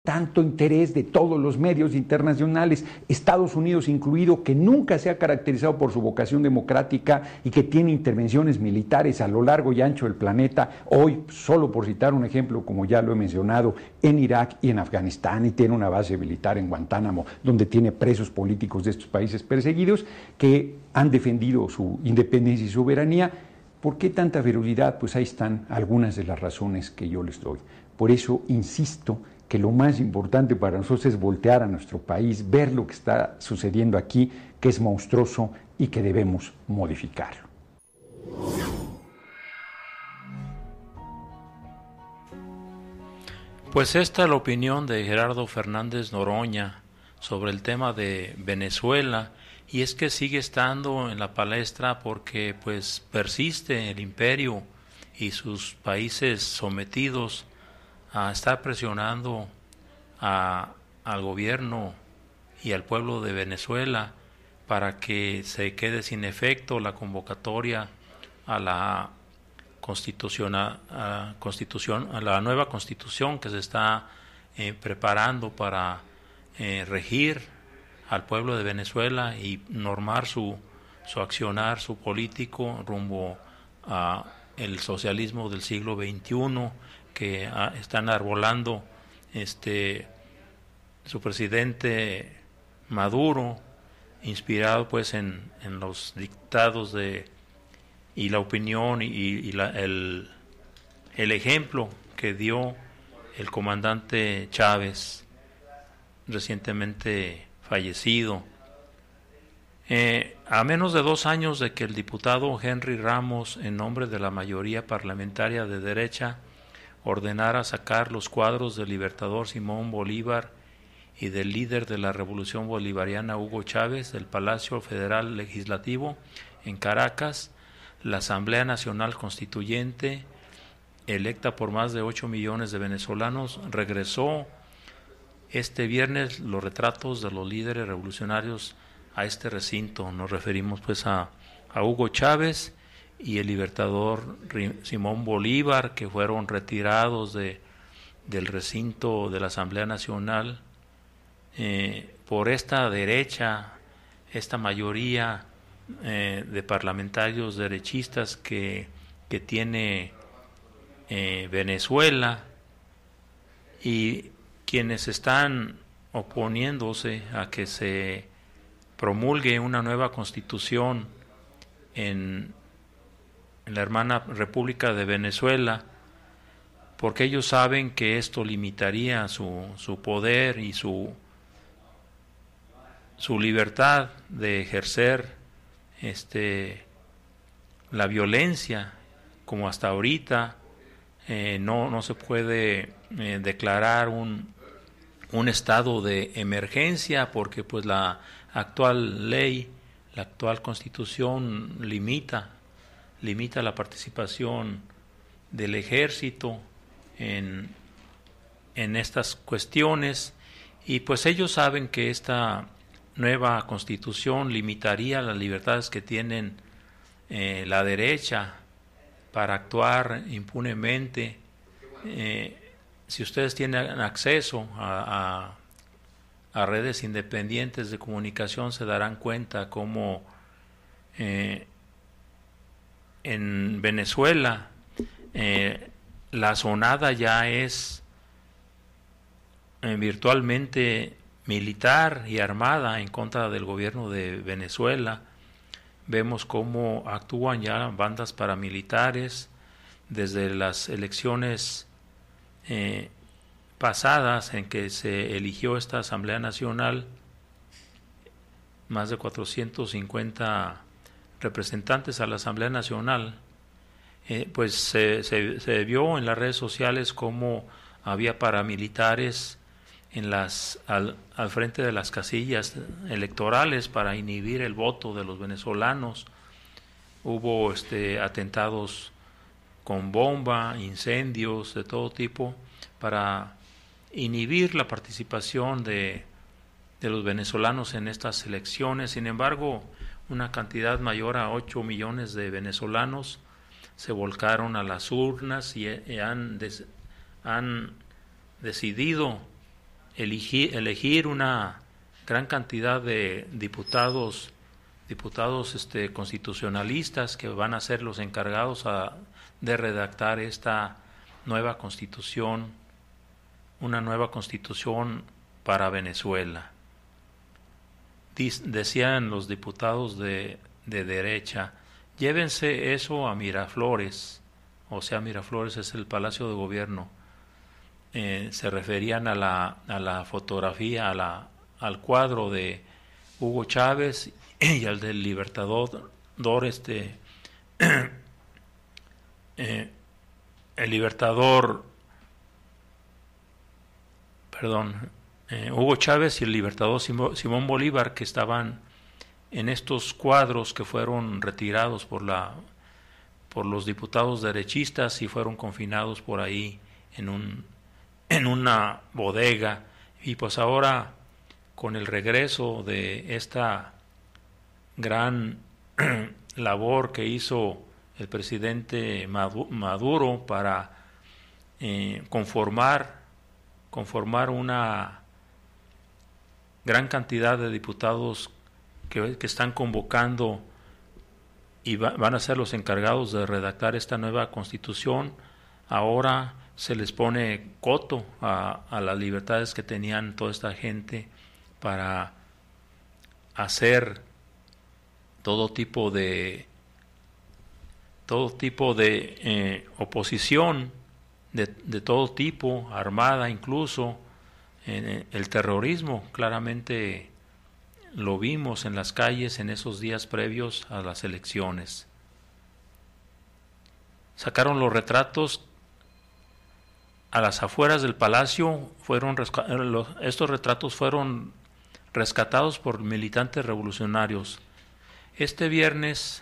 tanto interés de todos los medios internacionales, Estados Unidos incluido, que nunca se ha caracterizado por su vocación democrática y que tiene intervenciones militares a lo largo y ancho del planeta, hoy, solo por citar un ejemplo, como ya lo he mencionado, en Irak y en Afganistán, y tiene una base militar en Guantánamo, donde tiene presos políticos de estos países perseguidos, que han defendido su independencia y soberanía. ¿Por qué tanta ferocidad? Pues ahí están algunas de las razones que yo les doy. Por eso insisto que lo más importante para nosotros es voltear a nuestro país, ver lo que está sucediendo aquí, que es monstruoso y que debemos modificarlo. Pues esta es la opinión de Gerardo Fernández Noroña sobre el tema de Venezuela, y es que sigue estando en la palestra porque pues persiste el imperio y sus países sometidos a estar presionando al gobierno y al pueblo de Venezuela para que se quede sin efecto la convocatoria a la a la nueva constitución que se está preparando para regir al pueblo de Venezuela y normar su accionar, su político rumbo a el socialismo del siglo XXI que están arbolando su presidente Maduro, inspirado pues en los dictados y la opinión el ejemplo que dio el comandante Chávez, recientemente fallecido. A menos de 2 años de que el diputado Henry Ramos, en nombre de la mayoría parlamentaria de derecha, ordenara sacar los cuadros del libertador Simón Bolívar y del líder de la revolución bolivariana Hugo Chávez del Palacio Federal Legislativo en Caracas, la Asamblea Nacional Constituyente, electa por más de 8 millones de venezolanos, regresó este viernes los retratos de los líderes revolucionarios a este recinto. Nos referimos pues a Hugo Chávez y el libertador Simón Bolívar, que fueron retirados del recinto de la Asamblea Nacional por esta derecha, esta mayoría de parlamentarios derechistas que tiene Venezuela, y quienes están oponiéndose a que se promulgue una nueva constitución en la hermana República de Venezuela, porque ellos saben que esto limitaría su poder y su libertad de ejercer la violencia, como hasta ahorita no se puede declarar un estado de emergencia, porque pues la actual ley, la actual constitución limita la participación del ejército en estas cuestiones, y pues ellos saben que esta nueva constitución limitaría las libertades que tienen la derecha para actuar impunemente. Si ustedes tienen acceso a redes independientes de comunicación, se darán cuenta cómo en Venezuela la zonada ya es virtualmente militar y armada en contra del gobierno de Venezuela. Vemos cómo actúan ya bandas paramilitares desde las elecciones pasadas en que se eligió esta Asamblea Nacional, más de 450 representantes a la Asamblea Nacional. Pues se vio en las redes sociales cómo había paramilitares al frente de las casillas electorales para inhibir el voto de los venezolanos. Hubo atentados con bomba, incendios de todo tipo para inhibir la participación de los venezolanos en estas elecciones. Sin embargo, una cantidad mayor a 8 millones de venezolanos se volcaron a las urnas y han decidido elegir una gran cantidad de diputados constitucionalistas que van a ser los encargados de redactar esta nueva constitución, una nueva constitución para Venezuela. Decían los diputados de derecha, llévense eso a Miraflores, o sea, Miraflores es el Palacio de Gobierno. Se referían a la fotografía, al cuadro de Hugo Chávez y al del Libertador, el Libertador, Hugo Chávez y el Libertador Simón Bolívar, que estaban en estos cuadros que fueron retirados por los diputados derechistas y fueron confinados por ahí en una bodega. Y pues ahora, con el regreso de esta gran labor que hizo el presidente Maduro para conformar una gran cantidad de diputados que están convocando y van a ser los encargados de redactar esta nueva constitución, ahora se les pone coto a las libertades que tenían toda esta gente para hacer todo tipo de oposición de todo tipo, armada incluso. El terrorismo claramente lo vimos en las calles en esos días previos a las elecciones. Sacaron los retratos a las afueras del palacio, estos retratos fueron rescatados por militantes revolucionarios. Este viernes,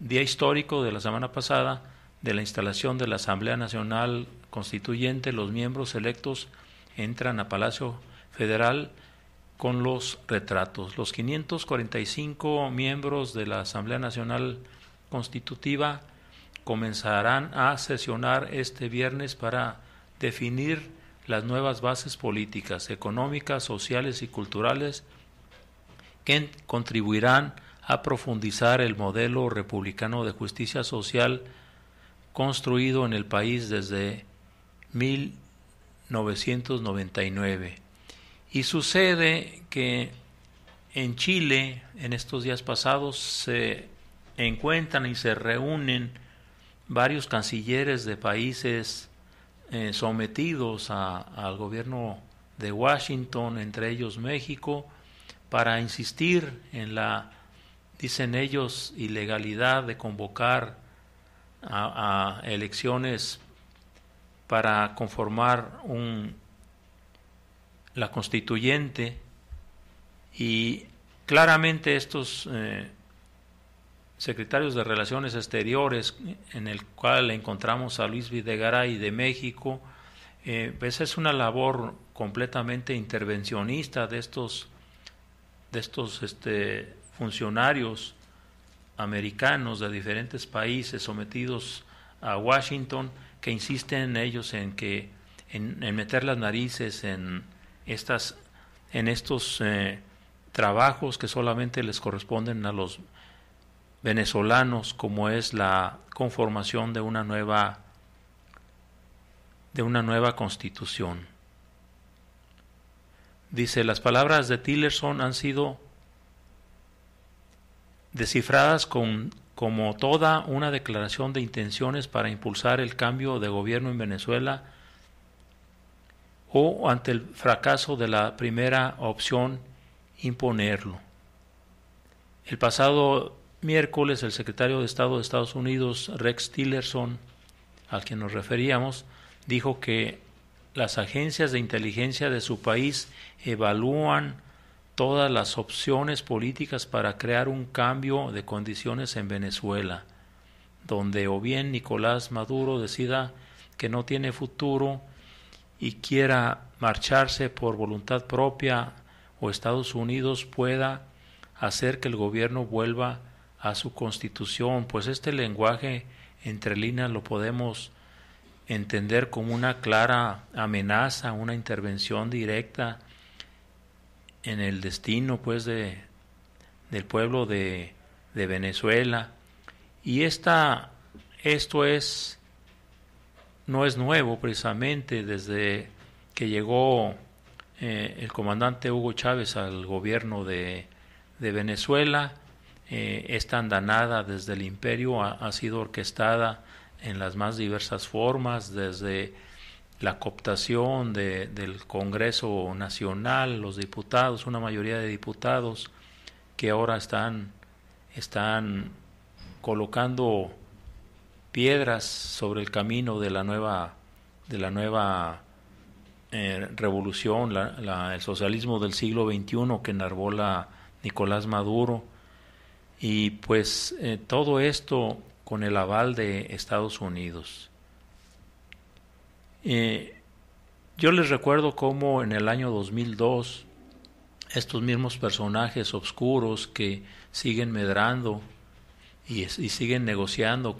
día histórico de la semana pasada, de la instalación de la Asamblea Nacional Constituyente, los miembros electos entran a Palacio Federal con los retratos. Los 545 miembros de la Asamblea Nacional Constitutiva comenzarán a sesionar este viernes para definir las nuevas bases políticas, económicas, sociales y culturales que contribuirán a profundizar el modelo republicano de justicia social construido en el país desde 1999. Y sucede que en Chile, en estos días pasados, se encuentran y se reúnen varios cancilleres de países sometidos al gobierno de Washington, entre ellos México, para insistir en la, dicen ellos, ilegalidad de convocar a elecciones para conformar la constituyente. Y claramente estos secretarios de Relaciones Exteriores, en el cual encontramos a Luis Videgaray de México, pues es una labor completamente intervencionista de estos funcionarios americanos de diferentes países sometidos a Washington, que insisten ellos en meter las narices en estos trabajos que solamente les corresponden a los venezolanos, como es la conformación de una nueva constitución. Dice, las palabras de Tillerson han sido descifradas como toda una declaración de intenciones para impulsar el cambio de gobierno en Venezuela, o ante el fracaso de la primera opción, imponerlo. El pasado miércoles, el secretario de Estado de Estados Unidos, Rex Tillerson, al que nos referíamos, dijo que las agencias de inteligencia de su país evalúan todas las opciones políticas para crear un cambio de condiciones en Venezuela, donde o bien Nicolás Maduro decida que no tiene futuro y quiera marcharse por voluntad propia, o Estados Unidos pueda hacer que el gobierno vuelva a su constitución. Pues este lenguaje entre líneas lo podemos entender como una clara amenaza, una intervención directa en el destino pues del pueblo de Venezuela. Y esto no es nuevo precisamente. Desde que llegó el comandante Hugo Chávez al gobierno de Venezuela, esta andanada desde el imperio ha sido orquestada en las más diversas formas, desde la cooptación del Congreso Nacional, los diputados, una mayoría de diputados que ahora están colocando piedras sobre el camino de la nueva revolución, el socialismo del siglo XXI que enarbola Nicolás Maduro. Y pues todo esto con el aval de Estados Unidos. Yo les recuerdo cómo en el año 2002 estos mismos personajes oscuros que siguen medrando y siguen negociando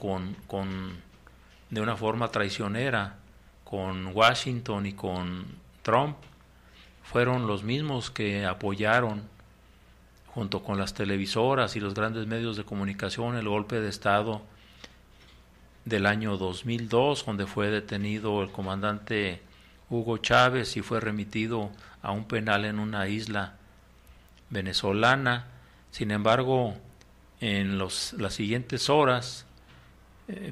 de una forma traicionera con Washington y con Trump, fueron los mismos que apoyaron junto con las televisoras y los grandes medios de comunicación el golpe de Estado del año 2002, donde fue detenido el comandante Hugo Chávez y fue remitido a un penal en una isla venezolana. Sin embargo, en las siguientes horas,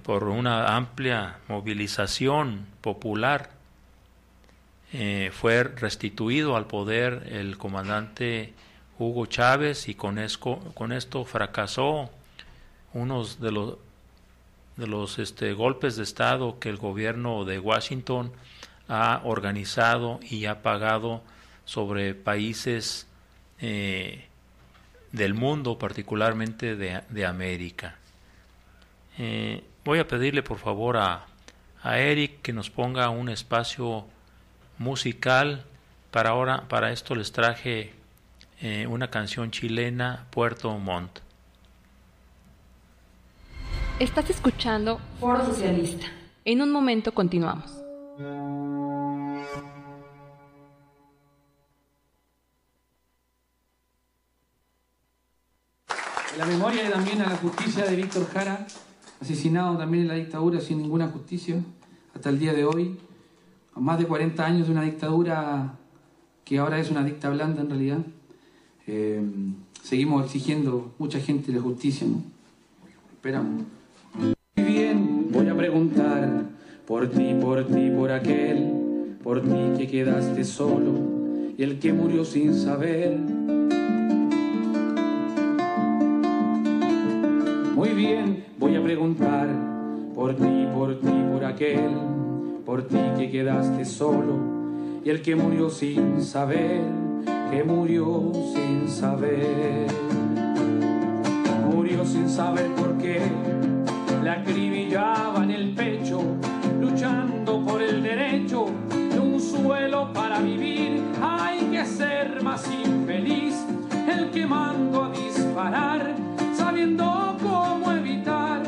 por una amplia movilización popular, fue restituido al poder el comandante Hugo Chávez, y con esto fracasó unos de los golpes de Estado que el gobierno de Washington ha organizado y ha pagado sobre países del mundo, particularmente de América. Voy a pedirle por favor a Eric que nos ponga un espacio musical. Para esto les traje una canción chilena, Puerto Montt. Estás escuchando Foro Socialista. En un momento continuamos. En la memoria y también a la justicia de Víctor Jara, asesinado también en la dictadura sin ninguna justicia, hasta el día de hoy, a más de 40 años de una dictadura que ahora es una dicta blanda en realidad. Seguimos exigiendo mucha gente la justicia, ¿no? Esperamos. Muy bien, voy a preguntar por ti, por aquel, por ti que quedaste solo y el que murió sin saber. Muy bien, voy a preguntar por ti, por aquel, por ti que quedaste solo y el que murió sin saber, que murió sin saber. Murió sin saber por qué le acribillaba en el pecho, luchando por el derecho de un suelo para vivir. Hay que ser más infeliz el que mandó a disparar, sabiendo cómo evitar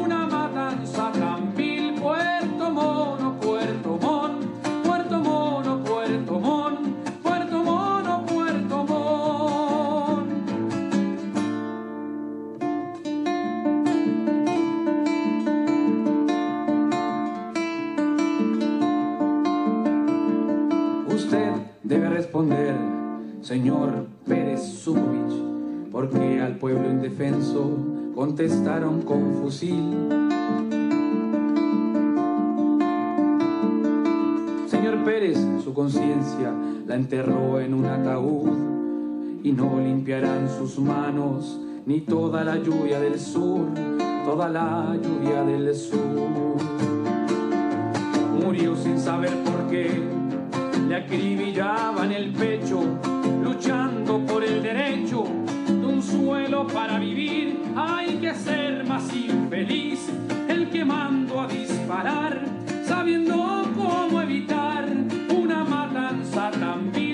una matanza tan vil. Puerto Mono, Puerto Montt, Puerto Mono, Puerto Montt, Puerto Mono, Puerto Montt. Usted debe responder, señor Pérez Zukovich, porque al pueblo indefenso contestaron con fusil. Señor Pérez, su conciencia la enterró en un ataúd y no limpiarán sus manos ni toda la lluvia del sur, toda la lluvia del sur. Murió sin saber por qué le acribillaban el pecho, luchando por el derecho de un suelo para vivir. Hay que ser más infeliz el que mandó a disparar, sabiendo cómo evitar una matanza tan vil.